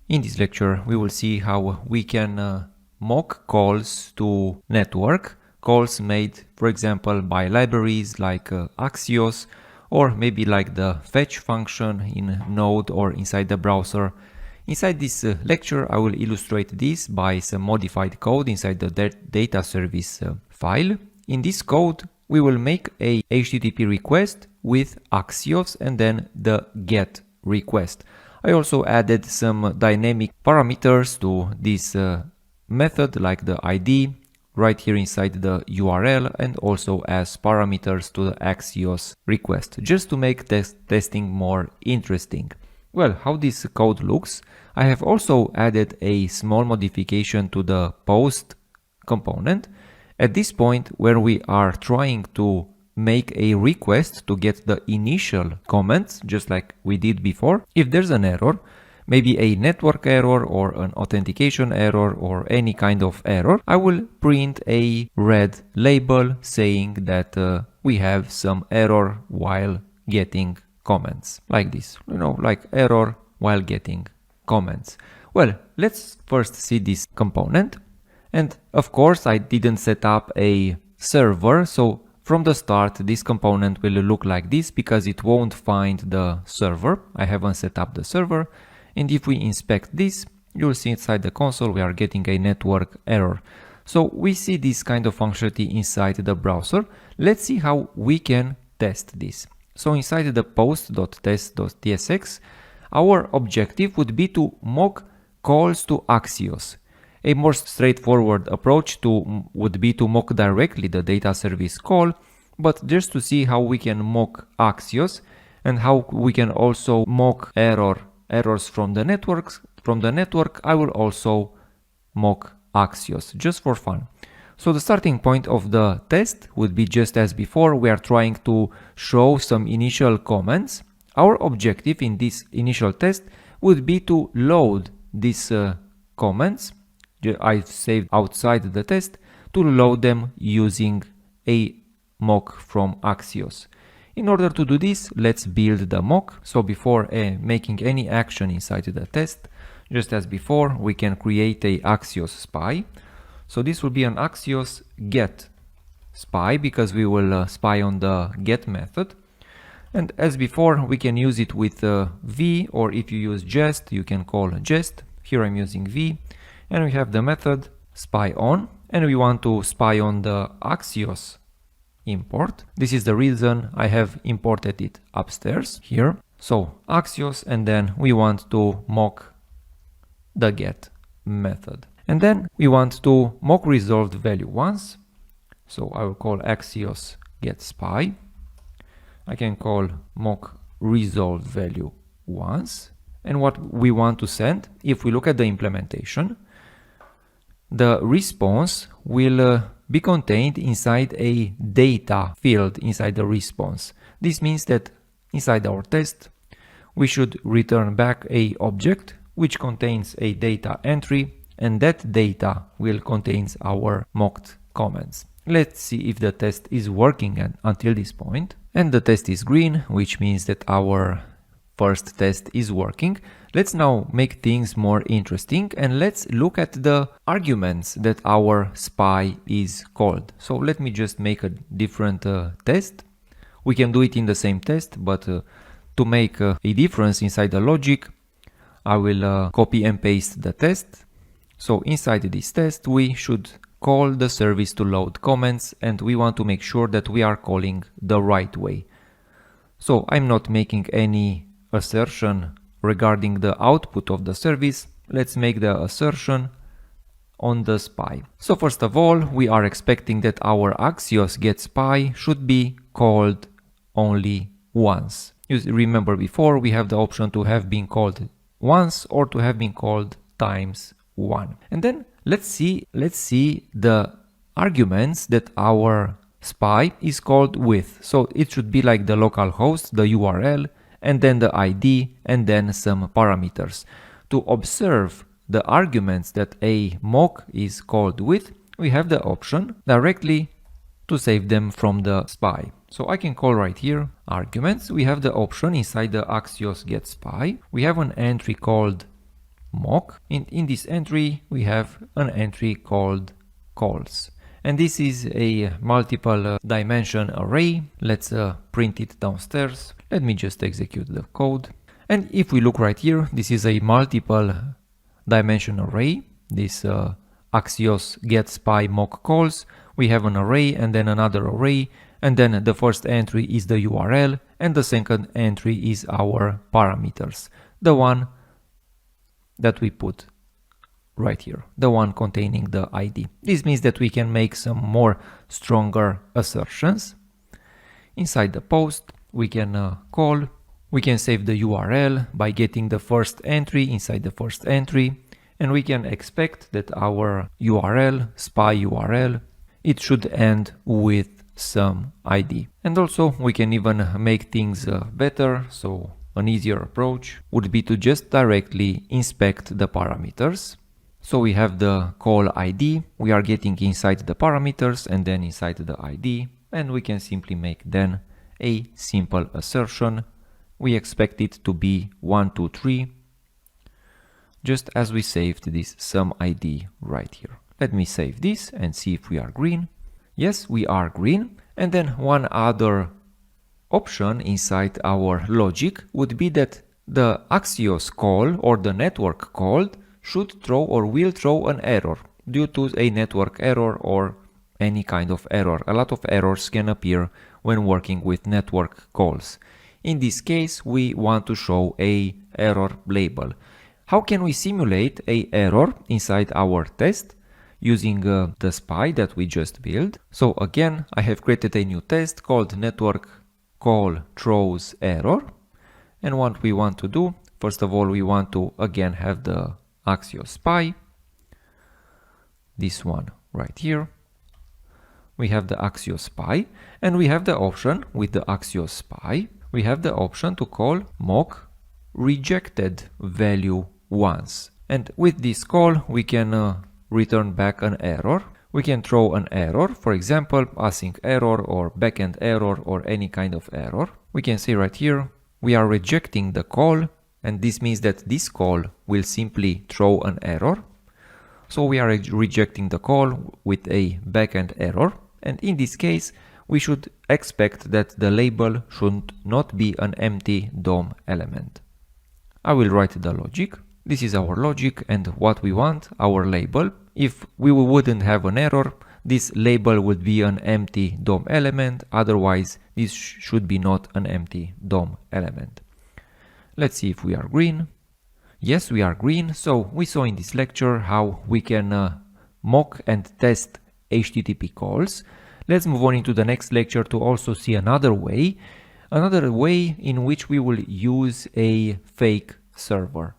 In this lecture, we will see how we can mock calls to network, calls made, for example, by libraries like Axios, or maybe like the fetch function in Node or inside the browser. Inside this lecture, I will illustrate this by some modified code inside the data service file. In this code, we will make a HTTP request with Axios and then the GET request. I also added some dynamic parameters to this method, like the ID, right here inside the URL, and also as parameters to the Axios request, just to make testing more interesting. Well, how this code looks, I have also added a small modification to the post component. At this point, where we are trying to make a request to get the initial comments, just like we did before, if there's an error, maybe a network error or an authentication error or any kind of error, I will print a red label saying that we have some error while getting comments, like this, like error while getting comments. Well, let's first see this component. And of course, I didn't set up a server, so from the start, this component will look like this because it won't find the server. I haven't set up the server. And if we inspect this, you'll see inside the console we are getting a network error. So we see this kind of functionality inside the browser. Let's see how we can test this. So inside the post.test.tsx, our objective would be to mock calls to Axios. A more straightforward approach would be to mock directly the data service call, but just to see how we can mock Axios and how we can also mock errors from the network, I will also mock Axios just for fun. So the starting point of the test would be just as before. We are trying to show some initial comments. Our objective in this initial test would be to load these comments I've saved outside the test, to load them using a mock from Axios. In order to do this, let's build the mock. So before making any action inside the test, just as before, we can create a Axios spy. So this will be an Axios get spy because we will spy on the get method. And as before, we can use it with v, or if you use Jest, you can call Jest. Here I'm using v. And we have the method spy on, and we want to spy on the Axios import. This is the reason I have imported it upstairs here. So Axios, and then we want to mock the get method. And then we want to mock resolved value once. So I will call Axios get spy. I can call mock resolved value once. And what we want to send, if we look at the implementation, the response will be contained inside a data field inside the response. This means that inside our test, we should return back a object which contains a data entry, and that data will contain our mocked comments. Let's see if the test is working until this point. And the test is green, which means that our first test is working. Let's now make things more interesting, and let's look at the arguments that our spy is called. So let me just make a different test. We can do it in the same test, but to make a difference inside the logic, I will copy and paste the test. So inside this test, we should call the service to load comments, and we want to make sure that we are calling the right way. So I'm not making any assertion regarding the output of the service. Let's make the assertion on the spy. So first of all, we are expecting that our Axios get spy should be called only once. You remember before we have the option to have been called once or to have been called times 1. And then let's see the arguments that our spy is called with. So it should be like the localhost, the URL, and then the ID, and then some parameters. To observe the arguments that a mock is called with, we have the option directly to save them from the spy. So I can call right here arguments. We have the option inside the Axios get spy. We have an entry called mock. In this entry we have an entry called calls, and this is a multiple dimension array. Let's print it downstairs. Let me just execute the code, and if we look right here, this is a multiple dimension array. This Axios get spy mock calls. We have an array and then another array, and then the first entry is the URL and the second entry is our parameters, the one that we put right here, the one containing the ID. This means that we can make some more stronger assertions. Inside the post we can we can save the URL by getting the first entry inside the first entry, and we can expect that our URL, spy URL, it should end with some ID. And also we can even make things better, so an easier approach would be to just directly inspect the parameters. So we have the call ID, we are getting inside the parameters and then inside the ID, and we can simply make then a simple assertion. We expect it to be 1, 2, 3, just as we saved this sum ID right here. Let me save this and see if we are green. Yes, we are green. And then one other option inside our logic would be that the Axios call or the network called should throw or will throw an error due to a network error or any kind of error. A lot of errors can appear when working with network calls. In this case, we want to show a error label. How can we simulate a error inside our test? Using the spy that we just built. So again, I have created a new test called network call throws error. And what we want to do, first of all, we want to again have the Axios spy. This one right here. We have the Axios spy, and we have the option with the Axios spy. We have the option to call mock rejected value once. And with this call, we can return back an error. We can throw an error, for example, async error or backend error or any kind of error. We can say right here, we are rejecting the call, and this means that this call will simply throw an error. So we are rejecting the call with a backend error, and in this case, we should expect that the label should not be an empty DOM element. I will write the logic. This is our logic and what we want, our label. If we wouldn't have an error, this label would be an empty DOM element, otherwise this should be not an empty DOM element. Let's see if we are green. Yes, we are green. So we saw in this lecture how we can mock and test HTTP calls. Let's move on into the next lecture to also see another way in which we will use a fake server.